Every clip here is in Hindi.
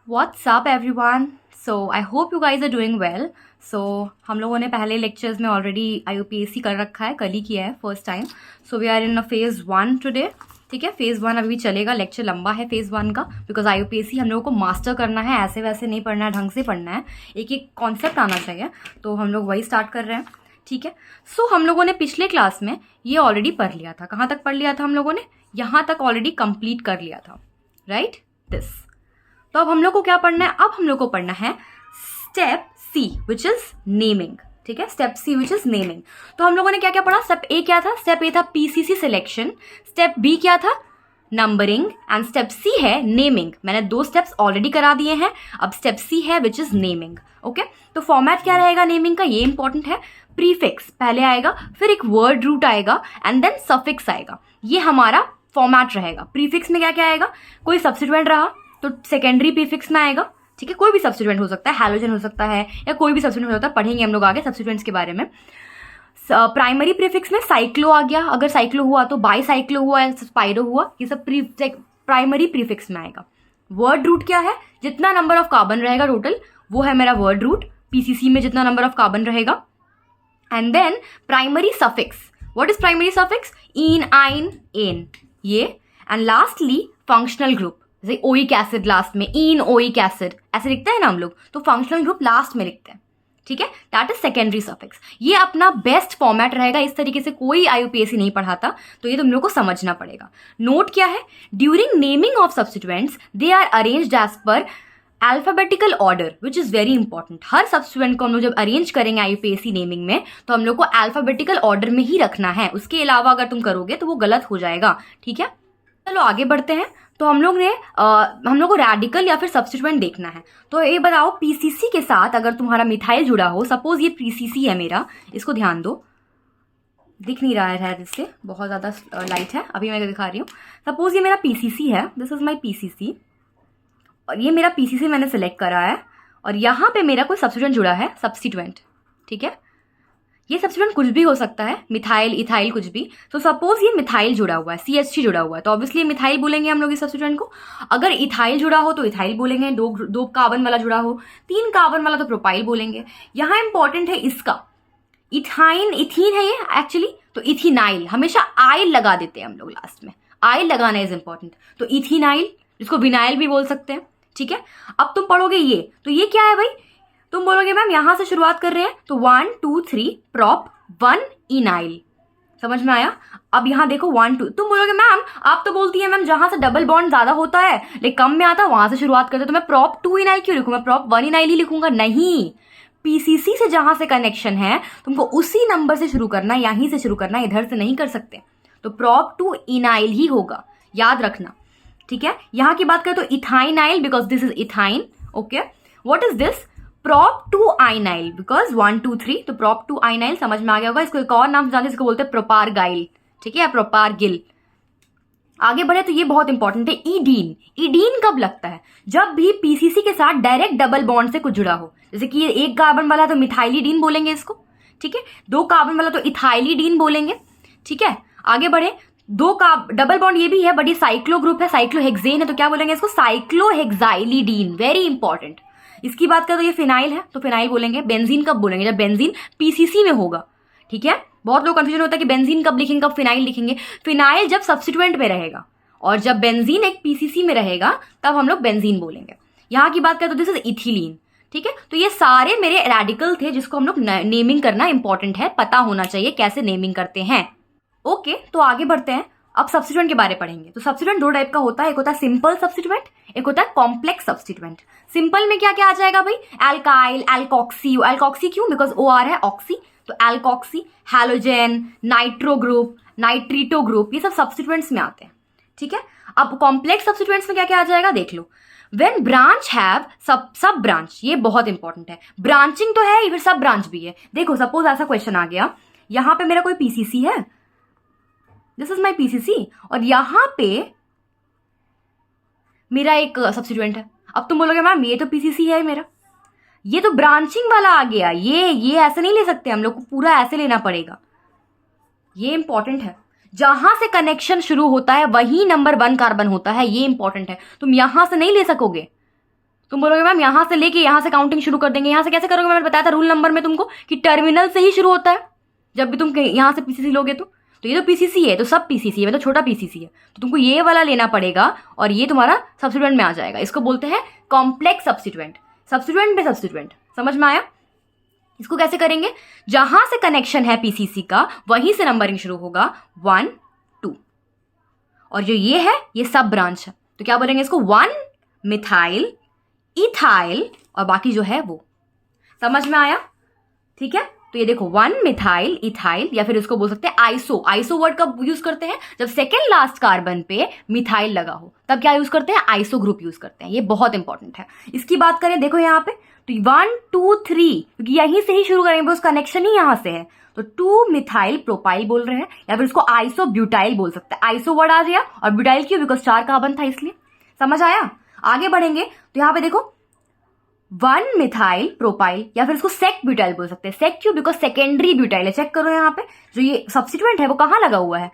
What's up everyone? So I hope you guys are doing well. So हम लोगों ने पहले लेक्चर्स में ऑलरेडी IUPAC कर रखा है, कल ही किया है first time. So we are in a phase 1 today. ठीक है, फेज़ 1 अभी भी चलेगा, लेक्चर लंबा है फेज़ 1 का, बिकॉज IUPAC हम लोगों को मास्टर करना है, ऐसे वैसे नहीं पढ़ना है, ढंग से पढ़ना है, एक एक कॉन्सेप्ट आना चाहिए. तो हम लोग वही स्टार्ट कर रहे हैं. ठीक है, सो हम लोगों ने पिछले क्लास में ये ऑलरेडी पढ़ लिया था. कहाँ तक पढ़ लिया था हम लोगों ने? यहाँ तक ऑलरेडी कंप्लीट कर लिया था, राइट? दिस. तो अब हम लोग को क्या पढ़ना है? अब हम लोग को पढ़ना है step C which is naming. ठीक है, step C which is naming. तो हम लोगों ने क्या क्या पढ़ा? स्टेप ए क्या था? स्टेप ए था पीसीसी सिलेक्शन. स्टेप बी क्या था? नंबरिंग. एंड स्टेप सी है नेमिंग. मैंने 2 स्टेप्स ऑलरेडी करा दिए हैं. अब स्टेप सी है विच इज नेमिंग. ओके, तो फॉर्मेट क्या रहेगा नेमिंग का? ये इंपॉर्टेंट है. प्रीफिक्स पहले आएगा, फिर एक वर्ड रूट आएगा एंड देन सफिक्स आएगा. ये हमारा फॉर्मेट रहेगा. प्रीफिक्स में क्या क्या आएगा? कोई सब्स्टिट्यूएंट रहा तो सेकेंडरी प्रीफिक्स में आएगा. ठीक है, कोई भी सब्स्टिट्यूएंट हो सकता है, हैलोजन हो सकता है या कोई भी सब्स्टिट्यूएंट हो सकता है. पढ़ेंगे हम लोग आगे सब्स्टिट्यूएंट्स के बारे में. प्राइमरी प्रीफिक्स में साइक्लो आ गया, अगर साइक्लो हुआ तो बाई साइक्लो हुआ या स्पाइरो हुआ, ये सब प्राइमरी प्रीफिक्स में आएगा. वर्ड रूट क्या है? जितना नंबर ऑफ कार्बन रहेगा टोटल, वो है मेरा वर्ड रूट. पीसीसी में जितना नंबर ऑफ कार्बन रहेगा. And then primary suffix. What is primary suffix? इन, आइन, एन, ये. एंड लास्टली फंक्शनल ग्रुप, जैसे ओइक एसिड लास्ट में, इन ओइक एसिड ऐसे लिखते हैं ना हम लोग, तो फंक्शनल ग्रुप लास्ट में लिखते हैं. ठीक है, दैट इज सेकेंडरी सफिक्स. ये अपना बेस्ट फॉर्मेट रहेगा. इस तरीके से कोई IUPAC नहीं पढ़ाता, तो ये तुम लोग को समझना पड़ेगा. नोट क्या है? During naming of substituents they are arranged as per alphabetical order which is very important. हर सब्स्टिट्यूएंट को हम लोग जब अरेंज करेंगे IUPAC नेमिंग में, तो हम लोग को अल्फाबेटिकल ऑर्डर में ही रखना है. उसके अलावा अगर तुम करोगे तो वो गलत हो जाएगा. ठीक है, चलो आगे बढ़ते हैं. तो हम लोग को रेडिकल या फिर सब्स्टिट्यूएंट देखना है. तो ये बताओ, पीसीसी के साथ अगर तुम्हारा मिथाइल जुड़ा हो, सपोज ये पीसीसी है मेरा, इसको ध्यान दो, दिख नहीं रहा है इससे, बहुत ज़्यादा लाइट है, अभी मैं दिखा रही हूँ. सपोज ये मेरा पीसीसी है, दिस इज माई पीसीसी, और ये मेरा पीसीसी मैंने सेलेक्ट करा है, और यहाँ पे मेरा कोई सब्स्टिट्यूएंट जुड़ा है, सब्स्टिट्यूएंट. ठीक है, ये सब्स्टिट्यूएंट कुछ भी हो सकता है, मिथाइल, इथाइल, कुछ भी. तो सपोज ये मिथाइल जुड़ा हुआ है, CH3 जुड़ा हुआ है, तो ऑब्वियसली मिथाइल बोलेंगे हम लोग इस सब्स्टिट्यूएंट को. अगर इथाइल जुड़ा हो तो इथाइल बोलेंगे. दो कार्बन वाला जुड़ा हो, 3 कार्बन वाला तो प्रोपाइल बोलेंगे. यहाँ इंपॉर्टेंट है इसका, इथाइन, इथीन है ये एक्चुअली, तो इथिनाइल. हमेशा आइल लगा देते हैं हम लोग लास्ट में, आइल लगाना इज इंपॉर्टेंट. तो इथिनाइल, जिसको विनाइल भी बोल सकते हैं. ठीक है, अब तुम पढ़ोगे ये, तो ये क्या है भाई? तुम बोलोगे मैम यहां से शुरुआत कर रहे हैं, तो 1 2 3 प्रॉप 1 इनाइल. समझ में आया? अब यहां देखो 1 2. तुम बोलोगे मैम, आप तो बोलती है मैम जहां से डबल बॉन्ड ज्यादा होता है लेकिन कम में आता है वहां से शुरुआत करते, तो मैं प्रॉप 2 इनाइल क्यों लिखूंगा? प्रॉप 1 इनाइल ही लिखूंगा. नहीं, पीसीसी से जहां से कनेक्शन है तुमको उसी नंबर से शुरू करना, यहीं से शुरू करना, इधर से नहीं कर सकते. तो प्रॉप 2 इनाइल ही होगा, याद रखना. ठीक है, यहां की बात करें तो ethynyl, because this is ethyne. Okay, what is this? Prop 2 ynyl, because 1 2 3, तो प्रॉप 2 आइनाइल समझ में आ गया होगा. इसको एक और नाम जानते हैं, इसको बोलते हैं प्रोपारगाइल. ठीक है, प्रोपारगिल. आगे बढ़े तो ये बहुत इंपॉर्टेंट है, ईडीन. ईडीन कब लगता है? जब भी पीसीसी के साथ डायरेक्ट डबल बॉन्ड से कुछ जुड़ा हो. जैसे कि ये 1 कार्बन वाला तो मिथाइलिडीन बोलेंगे इसको. ठीक है, 2 कार्बन वाला तो इथाइलिडीन बोलेंगे. ठीक है, आगे बढ़े. 2 का डबल बॉन्ड ये भी है, बट ये साइक्लो ग्रुप है, साइक्लोहेक्सेन है, तो क्या बोलेंगे इसको? साइक्लोहेक्साइलिडीन. Very important. इसकी बात करें तो ये फिनाइल है, तो फिनाइल बोलेंगे. बेंजीन कब बोलेंगे? जब बेंजीन पीसीसी में होगा. ठीक है, बहुत लोग कंफ्यूजन होता है कि बेंजीन कब लिखेंगे, कब फिनाइल लिखेंगे. फिनाइल जब सब्स्टिट्यूएंट में रहेगा, और जब बेंजीन एक पीसीसी में रहेगा तब हम लोग बेंजीन बोलेंगे. यहाँ की बात करें तो दिस इज इथिलीन. ठीक है, तो ये सारे मेरे रेडिकल थे जिसको हम लोग नेमिंग करना इंपॉर्टेंट है, पता होना चाहिए कैसे नेमिंग करते हैं. ओके, तो आगे बढ़ते हैं. अब सब्स्टिट्यूएंट के बारे में पढ़ेंगे. तो सब्स्टिट्यूएंट 2 टाइप का होता है, एक होता है सिंपल सब्स्टिट्यूएंट, एक होता है कॉम्प्लेक्स सब्स्टिट्यूएंट. सिंपल में क्या क्या आ जाएगा भाई? Alkyl, alkoxy. एल्कोक्सी क्यों? बिकॉज OR है, ऑक्सी, तो alkoxy. Halogen, nitro group, नाइट्रीटो group, ये सब सब्स्टिट्यूएंट्स में आते हैं. ठीक है, अब कॉम्प्लेक्स सब्स्टिट्यूएंट्स में क्या क्या आ जाएगा देख लो. वेन ब्रांच हैव सब ब्रांच, ये बहुत इंपॉर्टेंट है. ब्रांचिंग तो है, फिर सब ब्रांच भी है. देखो सपोज ऐसा क्वेश्चन आ गया, यहां पे मेरा कोई पीसीसी है, दिस इज माई पीसीसी, और यहां पे मेरा एक सब्स्टिट्यूएंट है. अब तुम बोलोगे मैम ये तो पीसीसी है मेरा, ये तो ब्रांचिंग वाला आ गया. ये ऐसे नहीं ले सकते, हम लोग को पूरा ऐसे लेना पड़ेगा. ये इंपॉर्टेंट है. जहां से कनेक्शन शुरू होता है वही नंबर 1 कार्बन होता है, ये इंपॉर्टेंट है. तुम यहां से नहीं ले सकोगे, तुम बोलोगे मैम यहाँ से लेके यहाँ से काउंटिंग शुरू कर देंगे, यहाँ से कैसे करोगे? मैंने बताया था रूल नंबर में तुमको कि टर्मिनल से ही शुरू होता है जब भी तुम यहाँ से पीसीसी लोगे तो ये तो पीसीसी है, तो सब पीसीसी है, मतलब छोटा पीसीसी है, तो तुमको ये वाला लेना पड़ेगा और ये तुम्हारा सब्स्टिट्यूएंट में आ जाएगा। इसको बोलते हैं कॉम्प्लेक्स सब्स्टिट्यूएंट, सब्स्टिट्यूएंट में सब्स्टिट्यूएंट। समझ में आया? इसको कैसे करेंगे? जहां से कनेक्शन है पीसीसी का वहीं से नंबरिंग शुरू होगा 1 2, और जो ये है ये सब ब्रांच है, तो क्या बोलेंगे इसको? 1 मिथाइल इथाइल और बाकी जो है वो। समझ में आया? ठीक है, तो ये देखो 1 मिथाइल इथाइल, या फिर इसको बोल सकते हैं आइसो। आइसो वर्ड कब यूज करते हैं? जब सेकेंड लास्ट कार्बन पे मिथाइल लगा हो, तब क्या यूज करते हैं? आइसो ग्रुप यूज करते हैं। ये बहुत इंपॉर्टेंट है। इसकी बात करें, देखो यहाँ पे तो 1 2 3, क्योंकि यहीं से ही शुरू करेंगे, उस कनेक्शन ही यहां से है, तो 2 मिथाइल प्रोपाइल बोल रहे हैं, या फिर इसको आइसो ब्यूटाइल बोल सकते हैं। आइसो वर्ड आ गया, और ब्यूटाइल क्यों? बिकॉज 4 कार्बन था इसलिए। समझ आया? आगे बढ़ेंगे तो यहाँ पे देखो 1 मिथाइल प्रोपाइल, या फिर इसको सेक ब्यूटाइल बोल सकते हैं। सेक क्यों? बिकॉज सेकेंडरी ब्यूटाइल है। चेक करो यहाँ पे जो ये सब्स्टिट्यूएंट है वो कहाँ लगा हुआ है?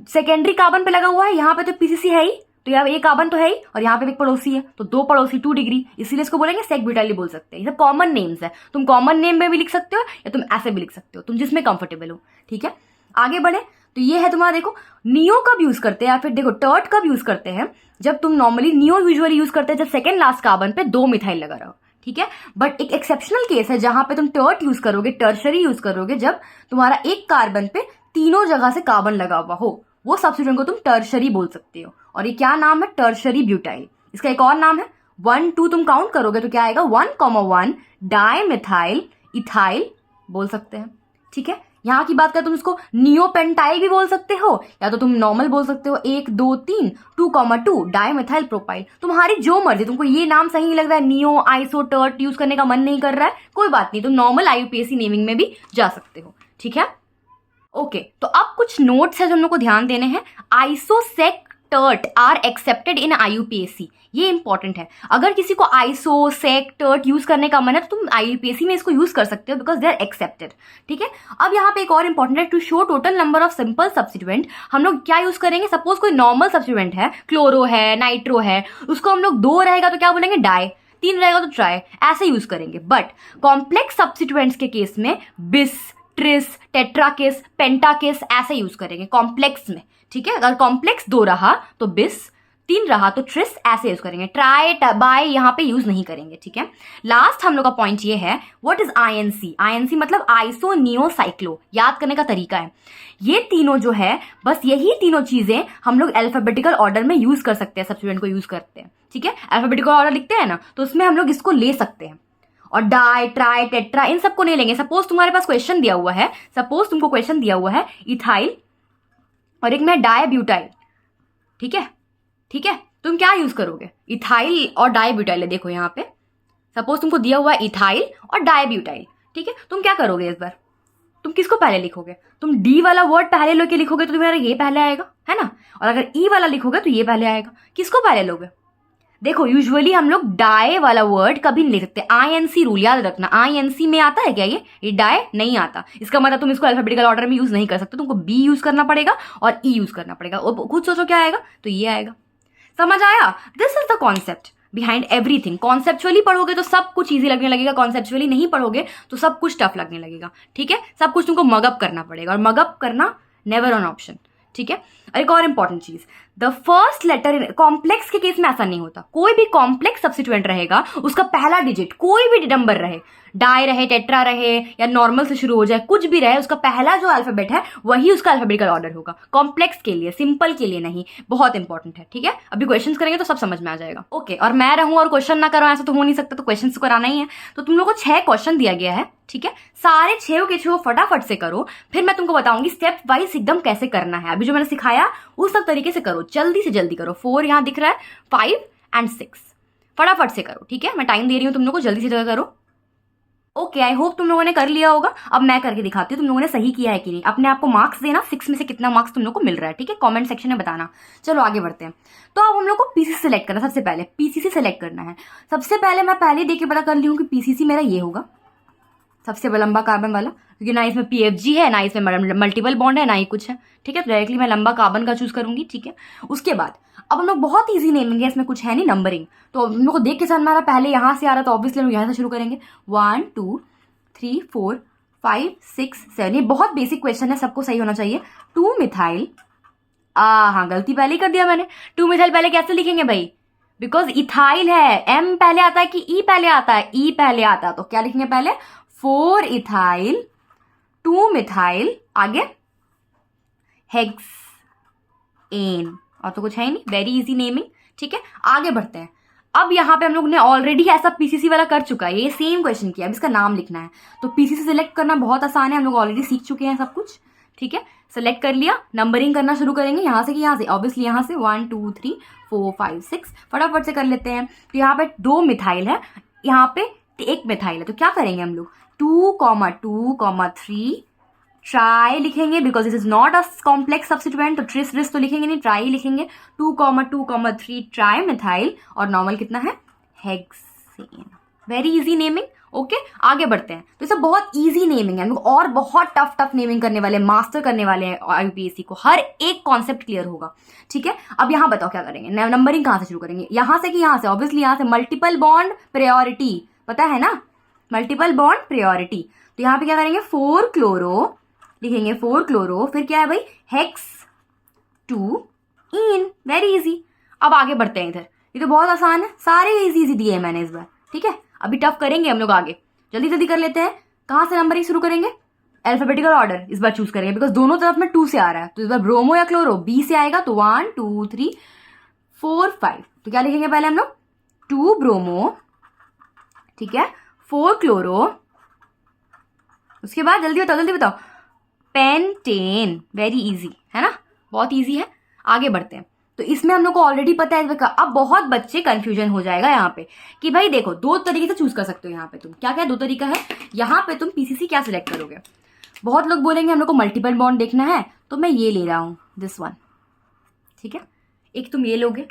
सेकेंडरी कार्बन पे लगा हुआ है। यहाँ पे तो पीसीसी है ही, तो यहाँ एक कार्बन तो है ही, और यहाँ पे एक पड़ोसी है, तो 2 पड़ोसी 2 डिग्री, इसीलिए इसको बोलेंगे सेक ब्यूटाइल बोल सकते हैं। ये सब कॉमन नेम्स है, तुम कॉमन नेम में भी लिख सकते हो या तुम ऐसे भी लिख सकते हो, तुम जिसमें कंफर्टेबल हो। ठीक है, आगे बढ़े तो ये है तुम्हारा, देखो नियो कब यूज करते हैं, या फिर देखो टर्ट कब यूज करते हैं? जब तुम नॉर्मली नियो यूजुअली यूज करते हैं जब सेकेंड लास्ट कार्बन पे 2 मिथाइल लगा रहो। ठीक है, बट एक एक्सेप्शनल केस है जहां पे तुम टर्ट यूज करोगे, टर्शरी यूज करोगे, जब तुम्हारा एक कार्बन पे तीनों जगह से कार्बन लगा हुआ हो, वो सब्स्टिट्यूएंट को तुम टर्शरी बोल सकते हो। और ये क्या नाम है? Tertiary butyl. इसका एक और नाम है 1 2, तुम काउंट करोगे तो क्या आएगा? 1,1 डाई मिथाइल इथाइल बोल सकते हैं। ठीक है, यहाँ की बात करें तुम इसको नियोपेंटाइल भी बोल सकते हो, या तो तुम नॉर्मल बोल सकते हो 1 2 3 2,2 डाई मिथाइल प्रोपाइल। तुम्हारी जो मर्जी, तुमको ये नाम सही नहीं लग रहा है, नियो आइसो टर्ट यूज करने का मन नहीं कर रहा है, कोई बात नहीं, तुम नॉर्मल आईयूपीएसी नेमिंग में भी जा सकते हो। ठीक है, ओके, तो अब कुछ नोट्स है जो हम लोग को ध्यान देने हैं। Iso sec tert are accepted in IUPAC, ये इंपॉर्टेंट है। अगर किसी को आइसो सेक टर्ट यूज करने का मन है तो तुम आईयूपीएसी में इसको यूज कर सकते हो, बिकॉज दे आर एक्सेप्टेड। ठीक है, अब यहाँ पे एक और इंपॉर्टेंट है, to show total number of simple substituent हम लोग क्या यूज करेंगे? सपोज कोई नॉर्मल सब्स्टिट्यूएंट है, क्लोरो है, नाइट्रो है, उसको हम लोग 2 रहेगा तो क्या बोलेंगे? डाई, 3 रहेगा तो ट्राई, ऐसे यूज करेंगे। बट कॉम्प्लेक्स सब्स्टिट्यूएंट्स के केस में बिस, ट्रिस, टेट्राकिस, पेंटाकिस ऐसे यूज करेंगे कॉम्प्लेक्स में। ठीक है, अगर कॉम्प्लेक्स 2 रहा तो बिस, 3 रहा तो ट्रिस, ऐसे यूज करेंगे। ट्राई बाय यहाँ पे यूज नहीं करेंगे। ठीक है, लास्ट हम लोग का पॉइंट ये है, व्हाट इज आईएनसी? आईएनसी मतलब आइसो नियो साइक्लो। याद करने का तरीका है, ये तीनों जो है, बस यही तीनों चीजें हम लोग अल्फाबेटिकल ऑर्डर में यूज कर सकते हैं, सब्स्टिट्यूएंट को यूज करते हैं। ठीक है, अल्फाबेटिकल ऑर्डर लिखते हैं ना, तो उसमें हम लोग इसको ले सकते हैं, और डाई, ट्राई, टेट्रा इन सबको नहीं लेंगे। सपोज तुम्हारे पास क्वेश्चन दिया हुआ है, सपोज तुमको क्वेश्चन दिया हुआ है इथाइल और एक में डाई ब्यूटाइल। ठीक है, ठीक है, तुम क्या यूज करोगे? इथाइल और डाई ब्यूटाइल है, देखो यहाँ पे सपोज तुमको दिया हुआ है इथाइल और डाई ब्यूटाइल। ठीक है, तुम क्या करोगे इस बार? तुम किसको पहले लिखोगे? तुम डी वाला वर्ड पहले लेके लिखोगे तो तुम्हारा ये पहले आएगा, है ना, और अगर ई वाला लिखोगे तो ये पहले आएगा। किसको पहले लोगे? देखो यूजुअली हम लोग डाई वाला वर्ड कभी नहीं लिख सकते। आईएनसी रूल याद रखना, आईएनसी में आता है क्या? ये डाई नहीं आता, इसका मतलब तुम इसको अल्फाबेटिकल ऑर्डर में यूज नहीं कर सकते, तुमको बी यूज करना पड़ेगा और ई यूज करना पड़ेगा। और खुद सोचो क्या आएगा, तो ये आएगा। समझ आया? This is the concept behind everything. Conceptually पढ़ोगे तो सब कुछ ईजी लगने लगेगा, कॉन्सेप्चुअली नहीं पढ़ोगे तो सब कुछ टफ लगने लगेगा। ठीक है, सब कुछ तुमको मगअप करना पड़ेगा, और मगअप करना नेवर ऑन ऑप्शन। ठीक है, एक और इंपॉर्टेंट चीज, द फर्स्ट लेटर, कॉम्प्लेक्स के केस में ऐसा नहीं होता। कोई भी कॉम्प्लेक्स सब्स्टिट्यूएंट रहेगा, उसका पहला डिजिट कोई भी नंबर रहे, डाई रहे, टेट्रा रहे, या नॉर्मल से शुरू हो जाए, कुछ भी रहे, उसका पहला जो अल्फाबेट है वही उसका अल्फाबेटिकल ऑर्डर होगा। कॉम्प्लेक्स के लिए, सिंपल के लिए नहीं। बहुत इंपॉर्टेंट है। ठीक है, अभी क्वेश्चंस करेंगे तो सब समझ में आ जाएगा। ओके, और मैं रहूं और क्वेश्चन ना करो ऐसा तो हो नहीं सकता, तो क्वेश्चन तो कराना ही है। तो तुम लोगों को 6 क्वेश्चन दिया गया है। ठीक है, सारे 6 के 6 फटाफट से करो, फिर मैं तुमको बताऊंगी स्टेप वाइज एकदम कैसे करना है। अभी जो मैंने सिखाया उस सब तरीके से करो, जल्दी से जल्दी करो। 4 यहाँ दिख रहा है, 5 और 6 फटाफट से करो। ठीक है, मैं टाइम दे रही हूँ तुम लोग को, जल्दी से करो। ओके, आई होप तुम लोगों ने कर लिया होगा। अब मैं करके दिखाती हूँ तुम लोगों ने सही किया है कि नहीं। अपने आप को मार्क्स देना, 6 में से कितना मार्क्स तुम लोग को मिल रहा है। ठीक है, कमेंट सेक्शन में बताना। चलो आगे बढ़ते हैं। तो अब हम लोग को पीसीसी सेलेक्ट करना, सबसे पहले पीसीसी सेलेक्ट करना है। सबसे पहले मैं पहले देख के पता कर ली हूँ कि पीसीसी मेरा ये होगा। सबसे लंबा कार्बन वाला, क्योंकि ना इसमें PFG है, ना इसमें मल्टीपल बॉन्ड है, ना ही कुछ है, ठीक है। तो डायरेक्टली मैं लंबा कार्बन का चूज करूंगी, ठीक है। उसके बाद अब हम लोग बहुत ईजी नेमिंग है, इसमें कुछ है नहीं नंबरिंग, तो हम लोग को देख के समझ में आ रहा पहले यहाँ से आ रहा, तो ऑब्वियसली हम लोग यहाँ से शुरू करेंगे। 1 2 3 4 5 6 7, ये बहुत बेसिक क्वेश्चन है, सबको सही होना चाहिए। 2 मिथाइल, हाँ गलती पहले ही कर दिया मैंने। 2 मिथाइल पहले कैसे लिखेंगे भाई, बिकॉज इथाइल है, एम पहले आता है कि ई पहले आता है, ई पहले आता है, तो क्या लिखेंगे पहले 4 इथाइल 2 मिथाइल, आगे हेक्सेन, और तो कुछ है ही नहीं, वेरी इजी नेमिंग, ठीक है। आगे बढ़ते हैं। अब यहाँ पे हम लोग ने ऑलरेडी ऐसा पीसीसी वाला कर चुका है, ये सेम क्वेश्चन किया, अब इसका नाम लिखना है। तो पीसीसी सिलेक्ट करना बहुत आसान है, हम लोग ऑलरेडी सीख चुके हैं सब कुछ, ठीक है। सेलेक्ट कर लिया, नंबरिंग करना शुरू करेंगे यहाँ से कि यहाँ से, ऑब्वियसली यहाँ से 1 2 3 4 5 6 फटाफट से कर लेते हैं। तो यहाँ पे 2 मिथाइल है, यहाँ पे 1 मिथाइल है, तो क्या करेंगे हम लोग 2 2 3 ट्राई लिखेंगे, because this is not a complex substituent, तो ट्रिस तो लिखेंगे नहीं, ट्राई लिखेंगे। 2 2 3 ट्राई मिथाइल, और नॉर्मल कितना है hexane. Very easy naming, okay. आगे बढ़ते हैं। तो ये सब बहुत इजी नेमिंग है, हम लोग और बहुत टफ नेमिंग करने वाले हैं, मास्टर करने वाले हैं IUPAC को, हर एक कॉन्सेप्ट क्लियर होगा, ठीक है। अब यहाँ बताओ क्या करेंगे, नंबरिंग कहाँ से शुरू करेंगे, यहाँ से कि यहाँ से, ऑब्वियसली यहाँ से। मल्टीपल बॉन्ड प्रायोरिटी पता है ना, मल्टीपल बॉन्ड प्रायोरिटी, तो यहाँ पे क्या करेंगे 4 क्लोरो लिखेंगे, 4 क्लोरो, फिर क्या है भाई हेक्स 2 इन, वेरी इजी। अब आगे बढ़ते हैं इधर, ये तो बहुत आसान है, सारे इजी दिए हैं मैंने इस बार, ठीक है। अभी टफ करेंगे हम लोग आगे, जल्दी जल्दी कर लेते हैं। कहाँ से नंबरिंग शुरू करेंगे, अल्फाबेटिकल ऑर्डर इस बार चूज करेंगे, बिकॉज दोनों तरफ में 2 से आ रहा है, तो इस बार ब्रोमो या क्लोरो B से आएगा, तो 1 2 3 4 5, तो क्या लिखेंगे पहले हम लोग 2 ब्रोमो, ठीक है, 4 क्लोरो, उसके बाद जल्दी बताओ पेंटेन, वेरी इजी है ना, बहुत इजी है। आगे बढ़ते हैं। तो इसमें हम लोग को ऑलरेडी पता है, अब बहुत बच्चे कंफ्यूजन हो जाएगा यहाँ पे कि भाई देखो 2 तरीके से चूज कर सकते हो। यहाँ पे तुम क्या 2 तरीका है, यहाँ पे तुम पीसीसी क्या सिलेक्ट करोगे। बहुत लोग बोलेंगे हम लोग को मल्टीपल बॉन्ड देखना है, तो मैं ये ले रहा हूँ दिस वन, ठीक है। एक तुम ये लोगे,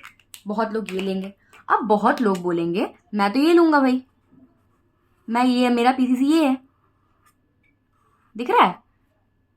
बहुत लोग ये लेंगे, अब बहुत लोग बोलेंगे मैं तो ये लूंगा भाई, मैं ये, मेरा पीसीसी ये है, दिख रहा है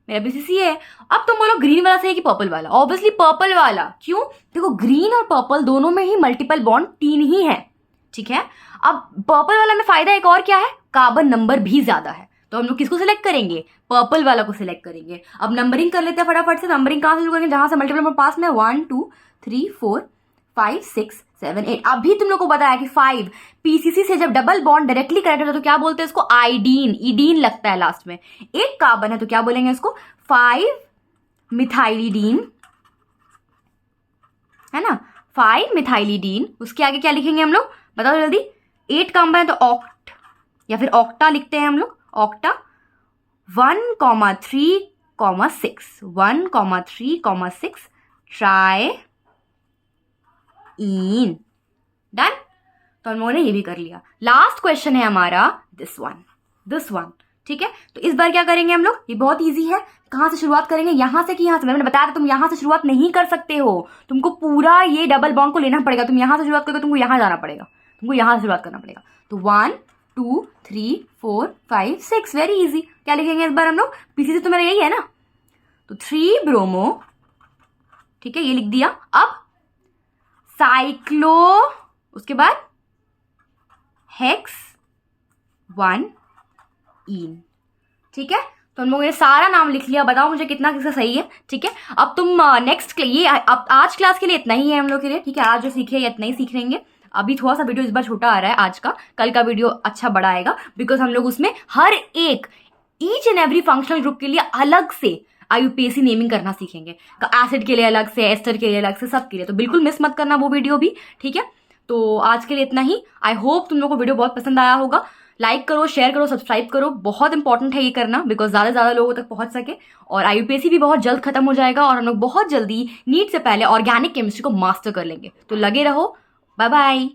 मेरा पीसीसी है। अब तुम बोलो ग्रीन वाला सही कि पर्पल वाला, ऑब्वियसली पर्पल वाला, क्यों, देखो ग्रीन और पर्पल दोनों में ही मल्टीपल बॉन्ड 3 ही है, ठीक है। अब पर्पल वाला में फायदा एक और क्या है, कार्बन नंबर भी ज्यादा है, तो हम लोग किसको सिलेक्ट करेंगे, पर्पल वाला को सिलेक्ट करेंगे। अब नंबरिंग कर लेते हैं फटाफट से, नंबरिंग कहाँ से शुरू करेंगे, जहां से मल्टीपल नंबर पास में 1 2 3 4 5 6 7 8। अभी तुम लोग को बताया कि 5 पीसीसी से जब डबल बॉन्ड डायरेक्टली कनेक्ट होता है तो क्या बोलते हैं इसको, आइडीन, ईडीन लगता है लास्ट में, एक कार्बन है तो क्या बोलेंगे इसको 5 मिथाइलिडीन, है ना, 5 मिथाइलिडीन। उसके आगे क्या लिखेंगे हम लोग बताओ जल्दी, 8 कार्बन है तो ऑक्ट या फिर ऑक्टा लिखते हैं हम लोग, ऑक्टा। 1 3 6 1 3 6 try in, done. तो हम लोगों ने ये भी कर लिया। लास्ट क्वेश्चन है हमारा दिस वन, ठीक है। तो इस बार क्या करेंगे हम लोग, ये बहुत इजी है। कहाँ से शुरुआत करेंगे, यहाँ से कि यहाँ से, मैंने बताया था तुम यहाँ से शुरुआत नहीं कर सकते हो, तुमको पूरा ये डबल बॉन्ड को लेना पड़ेगा। तुम यहाँ से शुरुआत करोगे तुमको यहाँ जाना पड़ेगा, तुमको यहाँ से शुरुआत करना पड़ेगा। तो 1 2 3 4 5 6, वेरी इजी। क्या लिखेंगे इस बार हम लोग, पीसीसी तो मेरा यही है ना, तो 3 ब्रोमो, ठीक है, ये लिख दिया। अब साइक्लो, उसके बाद हेक्स 1 इन, ठीक है। तो हम लोगों ने सारा नाम लिख लिया, बताओ मुझे कितना किसका सही है, ठीक है। अब तुम नेक्स्ट ये अब आज क्लास के लिए इतना ही है हम लोग के लिए, ठीक है। आज जो सीखे इतना ही सीख लेंगे। अभी थोड़ा सा वीडियो इस बार छोटा आ रहा है आज का, कल का वीडियो अच्छा बड़ा आएगा, बिकॉज हम लोग उसमें हर एक each and every functional group के लिए अलग से IUPAC नेमिंग करना सीखेंगे, एसिड के लिए अलग से, एस्टर के लिए अलग से, सब के लिए। तो बिल्कुल मिस मत करना वो वीडियो भी, ठीक है। तो आज के लिए इतना ही। आई होप तुम लोगों को वीडियो बहुत पसंद आया होगा। लाइक करो, शेयर करो, सब्सक्राइब करो, बहुत इंपॉर्टेंट है ये करना, बिकॉज ज़्यादा से ज़्यादा लोगों तक पहुंच सके। और IUPAC भी बहुत जल्द खत्म हो जाएगा और हम लोग बहुत जल्दी नीट से पहले ऑर्गेनिक केमिस्ट्री को मास्टर कर लेंगे। तो लगे रहो, बाय बाय।